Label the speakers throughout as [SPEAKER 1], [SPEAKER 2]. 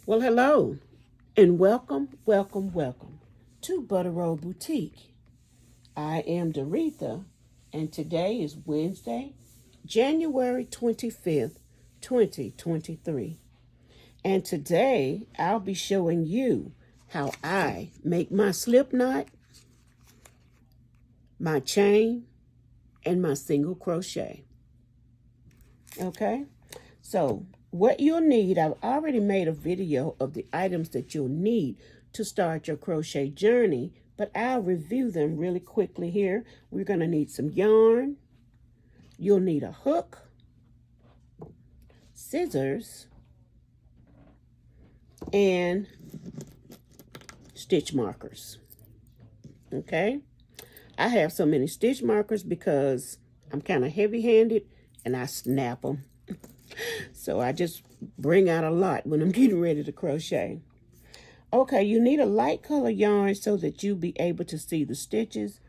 [SPEAKER 1] Well, hello, and welcome to Butter Roll Boutique. I am Doretha, and today is Wednesday, January 25th, 2023. And today I'll be showing you how I make my slip knot, my chain, and my single crochet. Okay? So, what you'll need, I've already made a video of the items that you'll need to start your crochet journey, but I'll review them really quickly here. We're going to need some yarn. You'll need a hook, scissors, and stitch markers. Okay? I have so many stitch markers because I'm kind of heavy-handed and I snap them. So I just bring out a lot when I'm getting ready to crochet. Okay, you need a light color yarn so that you'll be able to see the stitches.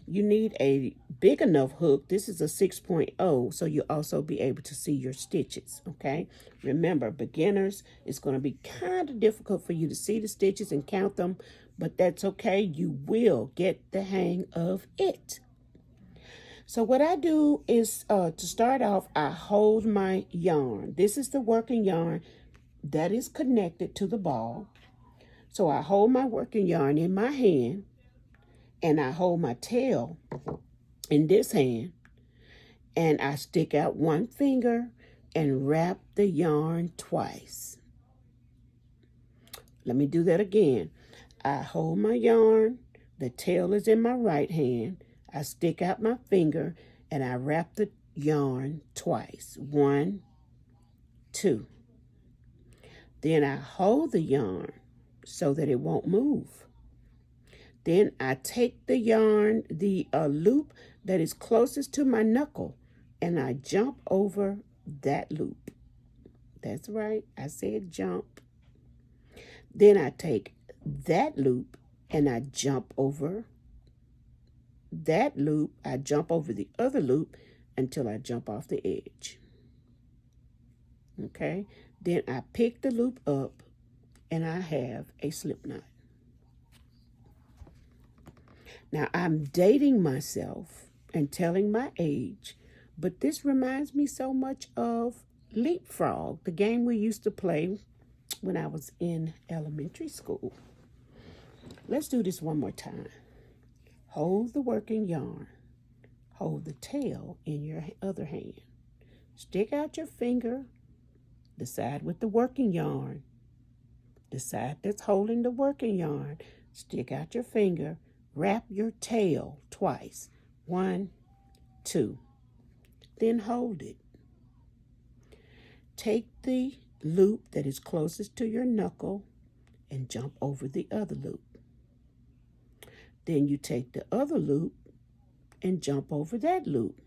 [SPEAKER 1] You need a big enough hook. This is a 6.0, so you'll also be able to see your stitches, okay? Remember, beginners, it's going to be kind of difficult for you to see the stitches and count them, but that's okay. You will get the hang of it. So what I do is, to start off, I hold my yarn. This is the working yarn that is connected to the ball. So I hold my working yarn in my hand, and I hold my tail in this hand, and I stick out one finger and wrap the yarn twice. Let me do that again. I hold my yarn, the tail is in my right hand, I stick out my finger, and I wrap the yarn twice. 1, 2. Then I hold the yarn so that it won't move. Then I take the yarn, the loop that is closest to my knuckle, and I jump over that loop. That's right, I said jump. Then I take that loop and I jump over that loop. I jump over the other loop until I jump off the edge. Okay, then I pick the loop up and I have a slip knot. Now I'm dating myself and telling my age, but this reminds me so much of Leapfrog, the game we used to play when I was in elementary school. Let's do this one more time. Hold the working yarn. Hold the tail in your other hand. Stick out your finger, the side with the working yarn, the side that's holding the working yarn. Stick out your finger, wrap your tail twice. 1, 2. Then hold it. Take the loop that is closest to your knuckle and jump over the other loop. Then you take the other loop and jump over that loop.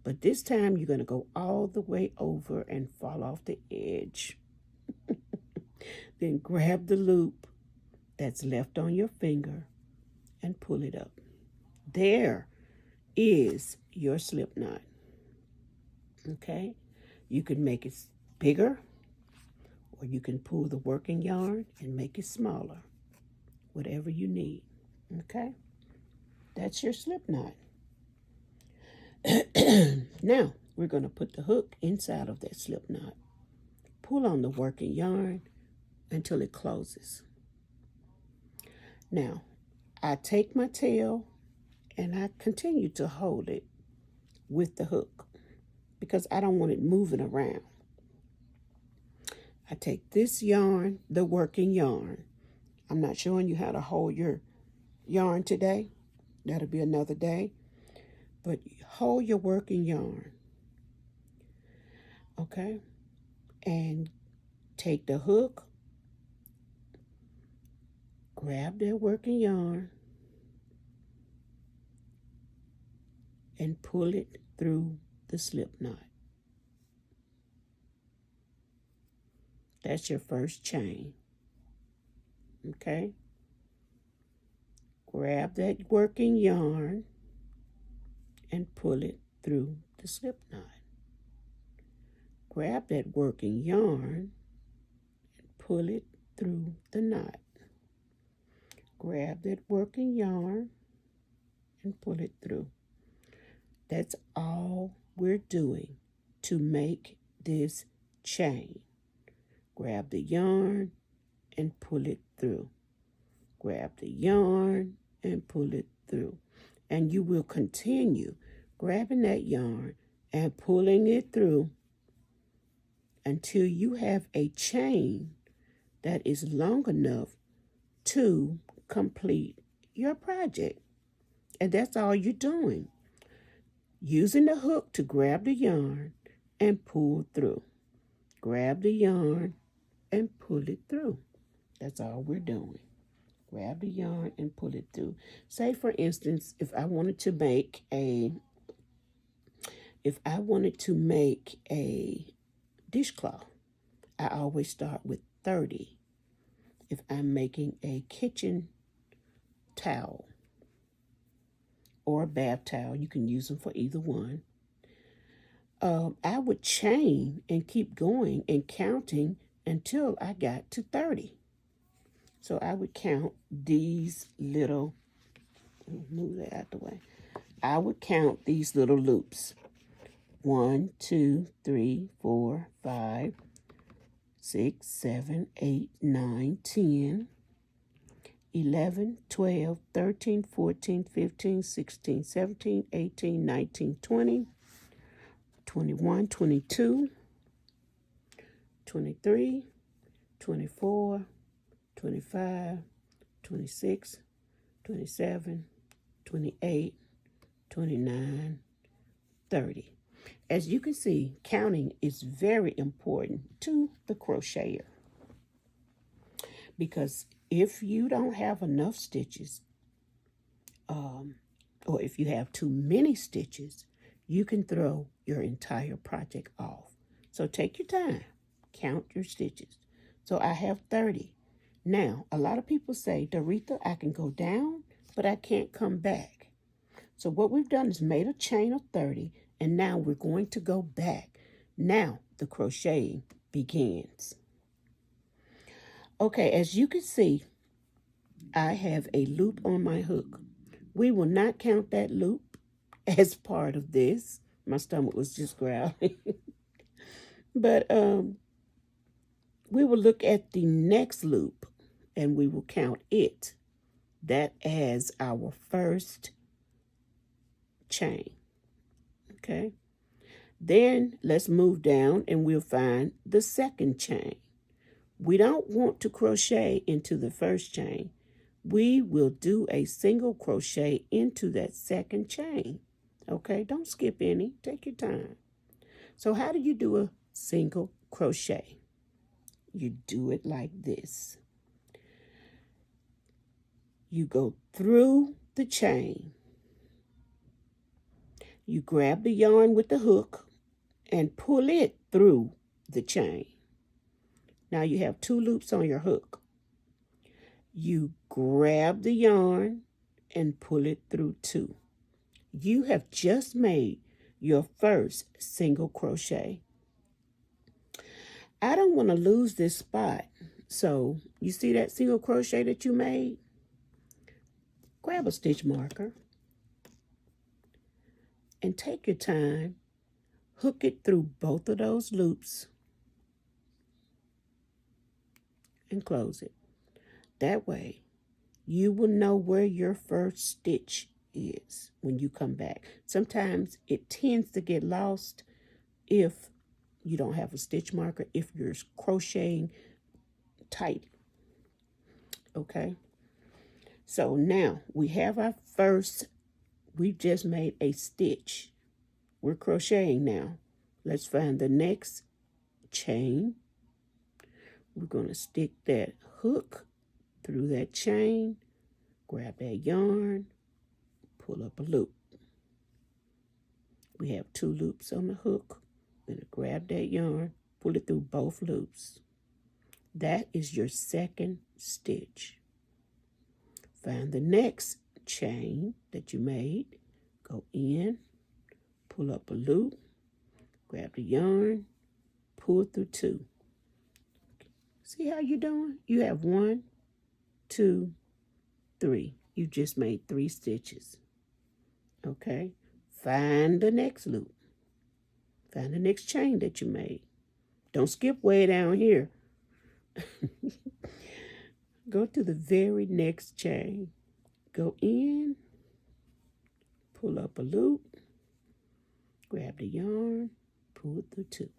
[SPEAKER 1] But this time you're going to go all the way over and fall off the edge. Then grab the loop that's left on your finger and pull it up. There is your slip knot. Okay? You can make it bigger, or you can pull the working yarn and make it smaller. Whatever you need. Okay? That's your slip knot. Now, we're going to put the hook inside of that slip knot. Pull on the working yarn until it closes. Now, I take my tail and I continue to hold it with the hook because I don't want it moving around. I take this yarn, the working yarn. I'm not showing you how to hold your yarn today. That'll be another day. But hold your working yarn. Okay? And take the hook, grab that working yarn, and pull it through the slip knot. That's your first chain. Okay? Grab that working yarn and pull it through the slip knot. Grab that working yarn and pull it through the knot. Grab that working yarn and pull it through. That's all we're doing to make this chain. Grab the yarn and pull it through. Grab the yarn and pull it through. And you will continue grabbing that yarn and pulling it through until you have a chain that is long enough to complete your project. And that's all you're doing. Using the hook to grab the yarn and pull through. Grab the yarn and pull it through. That's all we're doing. Grab the yarn and pull it through. Say, for instance, if I wanted to make a dishcloth, I always start with 30. If I'm making a kitchen towel or a bath towel, you can use them for either one. I would chain and keep going and counting until I got to 30. So I would count these little, move that out the way. I would count these little loops. 1, 2, 3, 4, 5, 6, 7, 8, 9, 10, 11, 12, 13, 14, 15, 16, 17, 18, 19, 20, 21, 22, 23, 24, 25, 26, 27, 28, 29, 30. As you can see, counting is very important to the crocheter, because if you don't have enough stitches, or if you have too many stitches, you can throw your entire project off. So take your time, count your stitches. So I have 30. Now, a lot of people say, Doretha, I can go down, but I can't come back. So what we've done is made a chain of 30, and now we're going to go back. Now the crocheting begins. Okay, as you can see, I have a loop on my hook. We will not count that loop as part of this. My stomach was just growling. But we will look at the next loop and we will count it. That as our first chain. Okay. Then let's move down and we'll find the second chain. We don't want to crochet into the first chain. We will do a single crochet into that second chain. Okay, don't skip any. Take your time. So how do you do a single crochet? You do it like this. You go through the chain. You grab the yarn with the hook and pull it through the chain. Now you have 2 loops on your hook. You grab the yarn and pull it through 2. You have just made your first single crochet. I don't want to lose this spot. So you see that single crochet that you made? Grab a stitch marker and take your time. Hook it through both of those loops and close it. That way, you will know where your first stitch is when you come back. Sometimes it tends to get lost if you don't have a stitch marker, if you're crocheting tight. Okay? So now we have our first, we've just made a stitch. We're crocheting now. Let's find the next chain. We're going to stick that hook through that chain, grab that yarn, pull up a loop. We have 2 loops on the hook. We're going to grab that yarn, pull it through both loops. That is your second stitch. Find the next chain that you made, go in, pull up a loop, grab the yarn, pull through 2. See how you're doing? You have 1, 2, 3. You just made 3 stitches. Okay? Find the next loop. Find the next chain that you made. Don't skip way down here. Go to the very next chain. Go in, pull up a loop, grab the yarn, pull through 2.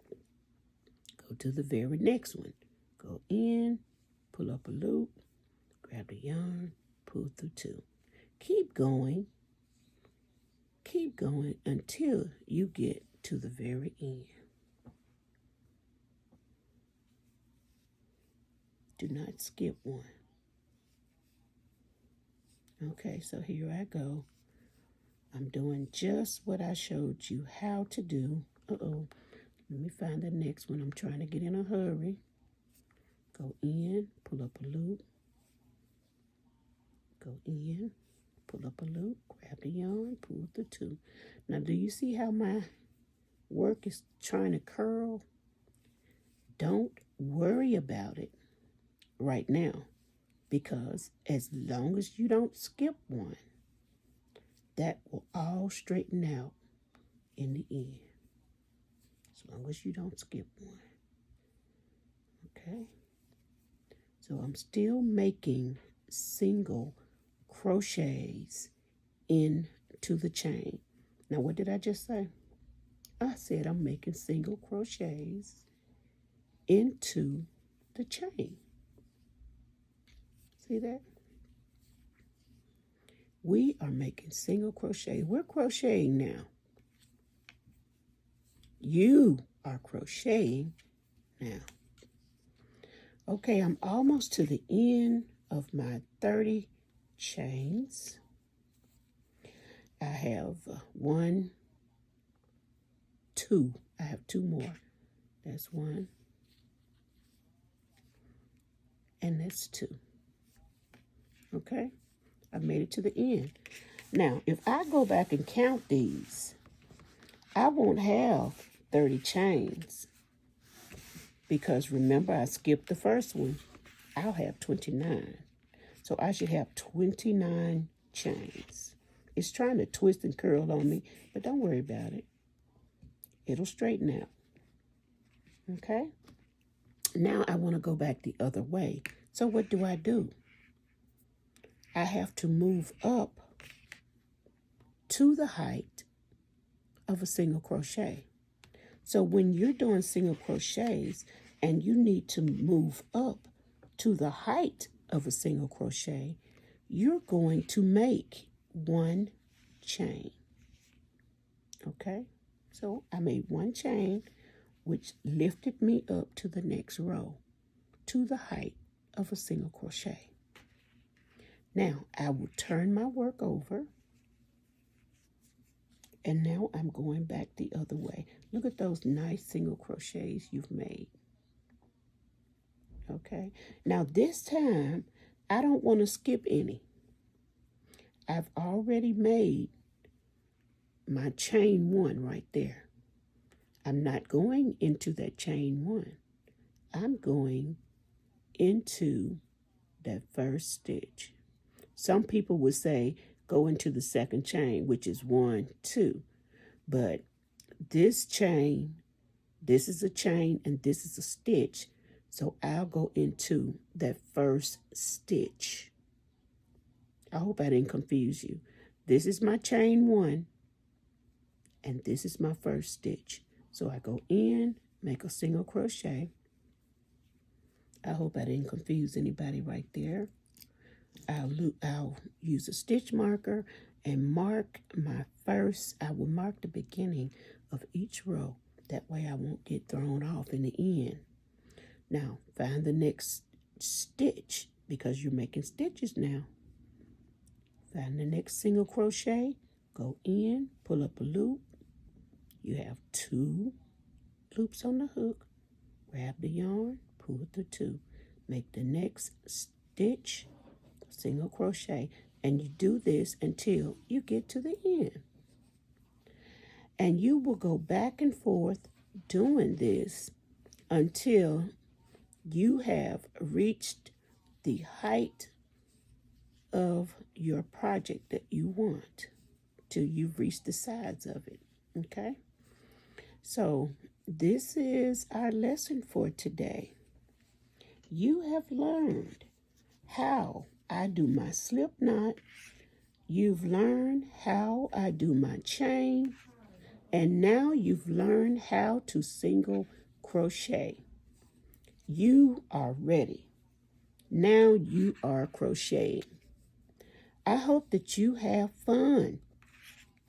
[SPEAKER 1] Go to the very next one. Go in, pull up a loop, grab the yarn, pull through 2. Keep going until you get to the very end. Do not skip one. Okay, so here I go. I'm doing just what I showed you how to do. Uh-oh. Let me find the next one. I'm trying to get in a hurry. Go in, pull up a loop. Go in, pull up a loop, grab the yarn, pull through 2. Now, do you see how my work is trying to curl? Don't worry about it right now, because as long as you don't skip one, that will all straighten out in the end. As long as you don't skip one. Okay? So I'm still making single crochets into the chain. Now, what did I just say? I said I'm making single crochets into the chain. See that? We are making single crochet. We're crocheting now. You are crocheting now. Okay, I'm almost to the end of my 30 chains. I have 1, 2. I have 2 more. That's 1. And that's 2. Okay? I made it to the end. Now, if I go back and count these, I won't have 30 chains. Because remember, I skipped the first one. I'll have 29. So I should have 29 chains. It's trying to twist and curl on me, but don't worry about it. It'll straighten out. Okay? Now I want to go back the other way. So what do? I have to move up to the height of a single crochet. So when you're doing single crochets and you need to move up to the height of a single crochet, you're going to make 1 chain. Okay? So I made 1 chain, which lifted me up to the next row, to the height of a single crochet. Now, I will turn my work over, and now I'm going back the other way. Look at those nice single crochets you've made. Okay? Now, this time, I don't want to skip any. I've already made my chain 1 right there. I'm not going into that chain 1. I'm going into that first stitch. Some people would say go into the second chain, which is 1, 2. But this chain, this is a chain and this is a stitch. So I'll go into that first stitch. I hope I didn't confuse you. This is my chain 1 and this is my first stitch. So I go in, make a single crochet. I hope I didn't confuse anybody right there. I'll use a stitch marker and mark my first. I will mark the beginning of each row. That way I won't get thrown off in the end. Now, find the next stitch because you're making stitches now. Find the next single crochet. Go in, pull up a loop. You have 2 loops on the hook. Grab the yarn, pull it through 2. Make the next stitch, single crochet, and you do this until you get to the end. And you will go back and forth doing this until you have reached the height of your project that you want till you've reached the sides of it. Okay? So, this is our lesson for today. You have learned how I do my slip knot. You've learned how I do my chain. And now you've learned how to single crochet. You are ready. Now you are crocheting. I hope that you have fun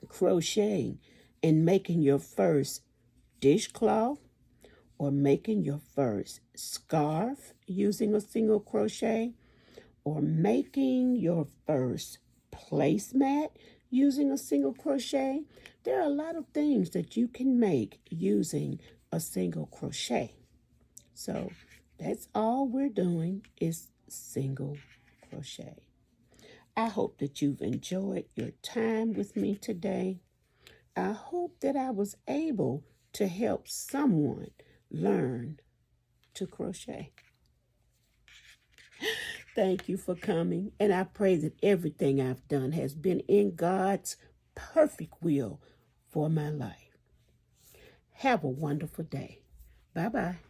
[SPEAKER 1] crocheting and making your first dishcloth or making your first scarf using a single crochet or making your first placemat using a single crochet. There are a lot of things that you can make using a single crochet. So that's all we're doing is single crochet. I hope that you've enjoyed your time with me today. I hope that I was able to help someone learn to crochet. Thank you for coming, and I pray that everything I've done has been in God's perfect will for my life. Have a wonderful day. Bye-bye.